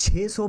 600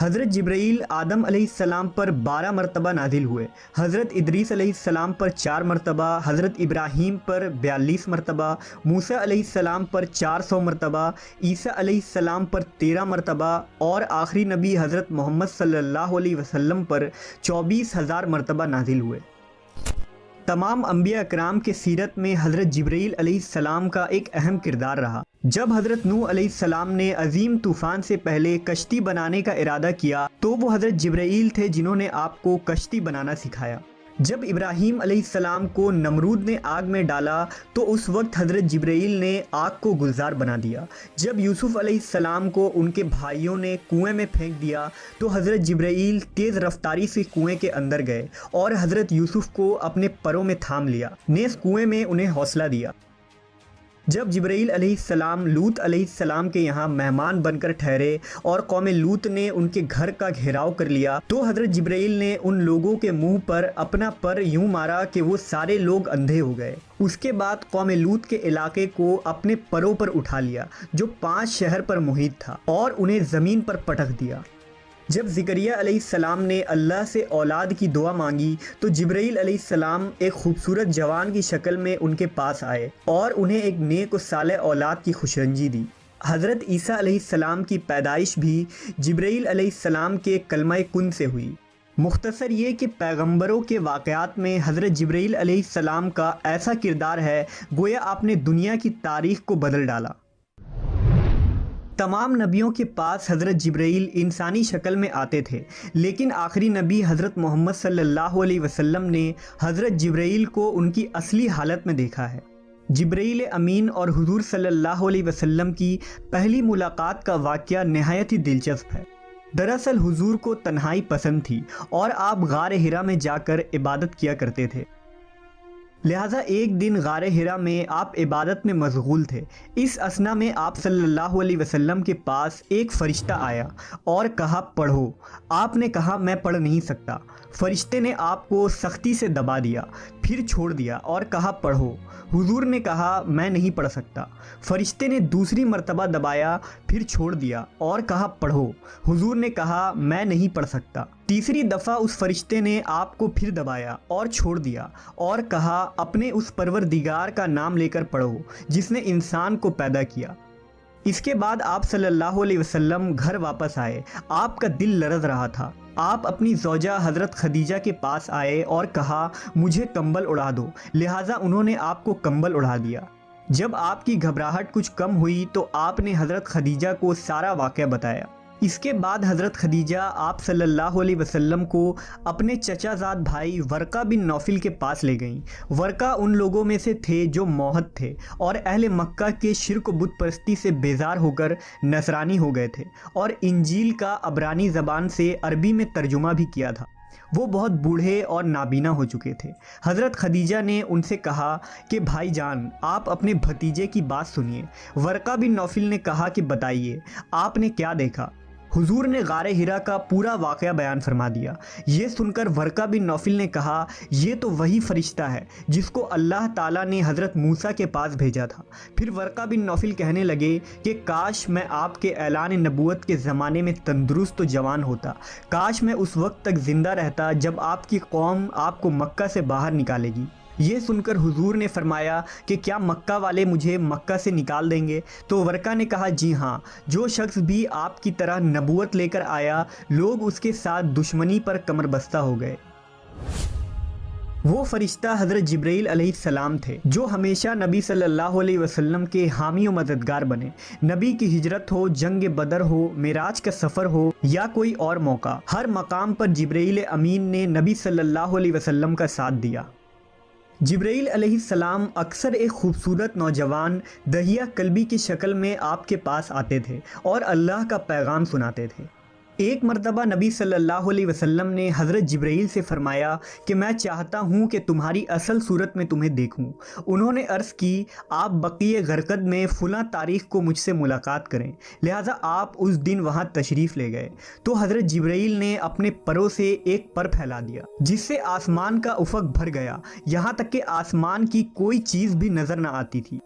حضرت جبرائیل آدم علیہ السلام پر 12 مرتبہ نازل ہوئے، حضرت ادریس علیہ السلام پر 4 مرتبہ، حضرت ابراہیم پر 42 مرتبہ، موسیٰ علیہ السلام پر 400 مرتبہ، عیسیٰ علیہ السلام پر 13 مرتبہ اور آخری نبی حضرت محمد صلی اللہ علیہ وسلم پر 24,000 مرتبہ نازل ہوئے۔ تمام انبیاء اکرام کے سیرت میں حضرت جبرائیل علیہ السلام کا ایک اہم کردار رہا۔ جب حضرت نوح علیہ السلام نے عظیم طوفان سے پہلے کشتی بنانے کا ارادہ کیا تو وہ حضرت جبرائیل تھے جنہوں نے آپ کو کشتی بنانا سکھایا۔ جب ابراہیم علیہ السلام کو نمرود نے آگ میں ڈالا تو اس وقت حضرت جبرائیل نے آگ کو گلزار بنا دیا۔ جب یوسف علیہ السلام کو ان کے بھائیوں نے کنویں میں پھینک دیا تو حضرت جبرائیل تیز رفتاری سے کنویں کے اندر گئے اور حضرت یوسف کو اپنے پروں میں تھام لیا، نیز کنویں میں انہیں حوصلہ دیا۔ جب جبرائیل علیہ السلام لوط علیہ السلام کے یہاں مہمان بن کر ٹھہرے اور قوم لوط نے ان کے گھر کا گھیراؤ کر لیا تو حضرت جبرائیل نے ان لوگوں کے منہ پر اپنا پر یوں مارا کہ وہ سارے لوگ اندھے ہو گئے۔ اس کے بعد قوم لوط کے علاقے کو اپنے پروں پر اٹھا لیا جو 5 شہر پر محیط تھا اور انہیں زمین پر پٹک دیا۔ جب زکریا علیہ السلام نے اللہ سے اولاد کی دعا مانگی تو جبرائیل علیہ السلام ایک خوبصورت جوان کی شکل میں ان کے پاس آئے اور انہیں ایک نیک و صالح اولاد کی خوشرنجی دی۔ حضرت عیسیٰ علیہ السلام کی پیدائش بھی جبرائیل علیہ السلام کے کلمہ کن سے ہوئی۔ مختصر یہ کہ پیغمبروں کے واقعات میں حضرت جبرائیل علیہ السلام کا ایسا کردار ہے گویا آپ نے دنیا کی تاریخ کو بدل ڈالا۔ تمام نبیوں کے پاس حضرت جبرائیل انسانی شکل میں آتے تھے، لیکن آخری نبی حضرت محمد صلی اللہ علیہ وسلم نے حضرت جبرائیل کو ان کی اصلی حالت میں دیکھا ہے۔ جبرائیل امین اور حضور صلی اللہ علیہ وسلم کی پہلی ملاقات کا واقعہ نہایت ہی دلچسپ ہے۔ دراصل حضور کو تنہائی پسند تھی اور آپ غار حرا میں جا کر عبادت کیا کرتے تھے، لہٰذا ایک دن غار حرا میں آپ عبادت میں مشغول تھے۔ اس اثنا میں آپ صلی اللہ علیہ وسلم کے پاس ایک فرشتہ آیا اور کہا پڑھو۔ آپ نے کہا میں پڑھ نہیں سکتا۔ فرشتے نے آپ کو سختی سے دبا دیا، پھر چھوڑ دیا اور کہا پڑھو۔ حضور نے کہا میں نہیں پڑھ سکتا۔ فرشتے نے دوسری مرتبہ دبایا، پھر چھوڑ دیا اور کہا پڑھو۔ حضور نے کہا میں نہیں پڑھ سکتا۔ تیسری دفعہ اس فرشتے نے آپ کو پھر دبایا اور چھوڑ دیا اور کہا اپنے اس پروردگار کا نام لے کر پڑھو جس نے انسان کو پیدا کیا۔ اس کے بعد آپ صلی اللہ علیہ وسلم گھر واپس آئے۔ آپ کا دل لرز رہا تھا۔ آپ اپنی زوجہ حضرت خدیجہ کے پاس آئے اور کہا مجھے کمبل اڑا دو، لہٰذا انہوں نے آپ کو کمبل اڑا دیا۔ جب آپ کی گھبراہٹ کچھ کم ہوئی تو آپ نے حضرت خدیجہ کو سارا واقعہ بتایا۔ اس کے بعد حضرت خدیجہ آپ صلی اللہ علیہ وسلم کو اپنے چچا زاد بھائی ورقہ بن نوفل کے پاس لے گئیں۔ ورقہ ان لوگوں میں سے تھے جو موحد تھے اور اہل مکہ کے شرک و بت پرستی سے بیزار ہو کر نصرانی ہو گئے تھے اور انجیل کا عبرانی زبان سے عربی میں ترجمہ بھی کیا تھا۔ وہ بہت بوڑھے اور نابینا ہو چکے تھے۔ حضرت خدیجہ نے ان سے کہا کہ بھائی جان آپ اپنے بھتیجے کی بات سنیے۔ ورقہ بن نوفل نے کہا کہ بتائیے آپ نے کیا دیکھا؟ حضور نے غار حرا کا پورا واقعہ بیان فرما دیا۔ یہ سن کر ورقہ بن نوفل نے کہا یہ تو وہی فرشتہ ہے جس کو اللہ تعالیٰ نے حضرت موسیٰ کے پاس بھیجا تھا۔ پھر ورقہ بن نوفل کہنے لگے کہ کاش میں آپ کے اعلان نبوت کے زمانے میں تندرست و جوان ہوتا، کاش میں اس وقت تک زندہ رہتا جب آپ کی قوم آپ کو مکہ سے باہر نکالے گی۔ یہ سن کر حضور نے فرمایا کہ کیا مکہ والے مجھے مکہ سے نکال دیں گے؟ تو ورقہ نے کہا جی ہاں، جو شخص بھی آپ کی طرح نبوت لے کر آیا لوگ اس کے ساتھ دشمنی پر کمر بستہ ہو گئے۔ وہ فرشتہ حضرت جبرائیل علیہ السلام تھے جو ہمیشہ نبی صلی اللہ علیہ وسلم کے حامی و مددگار بنے۔ نبی کی ہجرت ہو، جنگ بدر ہو، معراج کا سفر ہو یا کوئی اور موقع، ہر مقام پر جبرائیل امین نے نبی صلی اللہ علیہ وسلم کا ساتھ دیا۔ جبرائیل علیہ السلام اکثر ایک خوبصورت نوجوان دہیہ قلبی کی شکل میں آپ کے پاس آتے تھے اور اللہ کا پیغام سناتے تھے۔ ایک مرتبہ نبی صلی اللہ علیہ وسلم نے حضرت جبرائیل سے فرمایا کہ میں چاہتا ہوں کہ تمہاری اصل صورت میں تمہیں دیکھوں۔ انہوں نے عرض کی آپ بقیع غرقد میں فلاں تاریخ کو مجھ سے ملاقات کریں، لہٰذا آپ اس دن وہاں تشریف لے گئے تو حضرت جبرائیل نے اپنے پروں سے ایک پر پھیلا دیا جس سے آسمان کا افق بھر گیا، یہاں تک کہ آسمان کی کوئی چیز بھی نظر نہ آتی تھی۔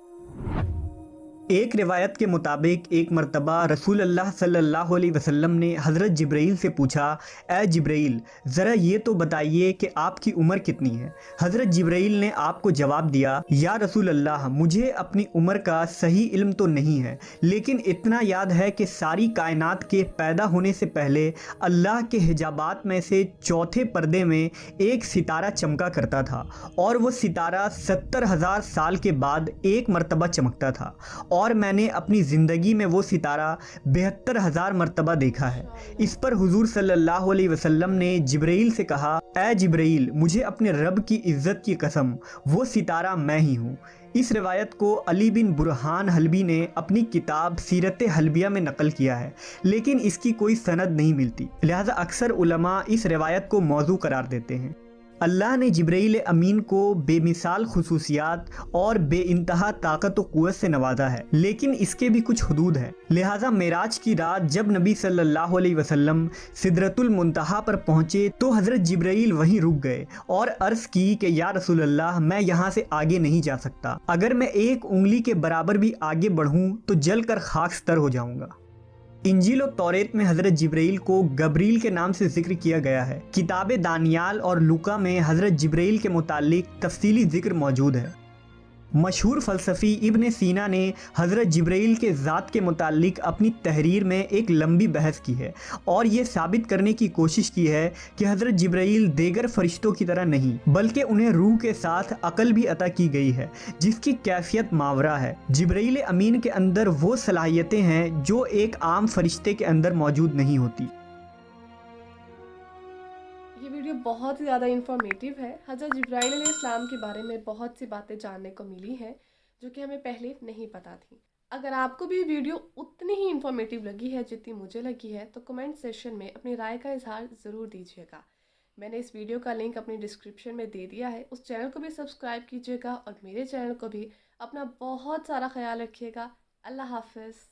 ایک روایت کے مطابق ایک مرتبہ رسول اللہ صلی اللہ علیہ وسلم نے حضرت جبرائیل سے پوچھا، اے جبرائیل ذرا یہ تو بتائیے کہ آپ کی عمر کتنی ہے؟ حضرت جبرائیل نے آپ کو جواب دیا، یا رسول اللہ مجھے اپنی عمر کا صحیح علم تو نہیں ہے، لیکن اتنا یاد ہے کہ ساری کائنات کے پیدا ہونے سے پہلے اللہ کے حجابات میں سے چوتھے پردے میں ایک ستارہ چمکا کرتا تھا، اور وہ ستارہ 70,000 سال کے بعد ایک مرتبہ چمکتا تھا، اور میں نے اپنی زندگی میں وہ ستارہ 72,000 مرتبہ دیکھا ہے۔ اس پر حضور صلی اللہ علیہ وسلم نے جبرائیل سے کہا، اے جبرائیل مجھے اپنے رب کی عزت کی قسم وہ ستارہ میں ہی ہوں۔ اس روایت کو علی بن برہان حلبی نے اپنی کتاب سیرت حلبیہ میں نقل کیا ہے، لیکن اس کی کوئی سند نہیں ملتی، لہذا اکثر علماء اس روایت کو موضوع قرار دیتے ہیں۔ اللہ نے جبرائیل امین کو بے مثال خصوصیات اور بے انتہا طاقت و قوت سے نوازا ہے، لیکن اس کے بھی کچھ حدود ہیں، لہٰذا معراج کی رات جب نبی صلی اللہ علیہ وسلم سدرۃ المنتہا پر پہنچے تو حضرت جبرائیل وہیں رک گئے اور عرض کی کہ یا رسول اللہ میں یہاں سے آگے نہیں جا سکتا، اگر میں ایک انگلی کے برابر بھی آگے بڑھوں تو جل کر خاکستر ہو جاؤں گا۔ انجیل و توریت میں حضرت جبرائیل کو گبریل کے نام سے ذکر کیا گیا ہے۔ کتاب دانیال اور لوکا میں حضرت جبرائیل کے متعلق تفصیلی ذکر موجود ہے۔ مشہور فلسفی ابن سینا نے حضرت جبرائیل کے ذات کے متعلق اپنی تحریر میں ایک لمبی بحث کی ہے اور یہ ثابت کرنے کی کوشش کی ہے کہ حضرت جبرائیل دیگر فرشتوں کی طرح نہیں، بلکہ انہیں روح کے ساتھ عقل بھی عطا کی گئی ہے جس کی کیفیت ماورا ہے۔ جبرائیل امین کے اندر وہ صلاحیتیں ہیں جو ایک عام فرشتے کے اندر موجود نہیں ہوتی۔ یہ ویڈیو بہت ہی زیادہ انفارمیٹیو ہے۔ حضرت جبرائیل علیہ السلام کے بارے میں بہت سی باتیں جاننے کو ملی ہیں جو کہ ہمیں پہلے نہیں پتہ تھیں۔ اگر آپ کو بھی ویڈیو اتنی ہی انفارمیٹیو لگی ہے جتنی مجھے لگی ہے تو کمنٹ سیکشن میں اپنی رائے کا اظہار ضرور دیجیے گا۔ میں نے اس ویڈیو کا لنک اپنی ڈسکرپشن میں دے دیا ہے، اس چینل کو بھی سبسکرائب کیجیے گا اور میرے چینل کو بھی۔ اپنا بہت سارا خیال رکھیے گا۔ اللہ حافظ۔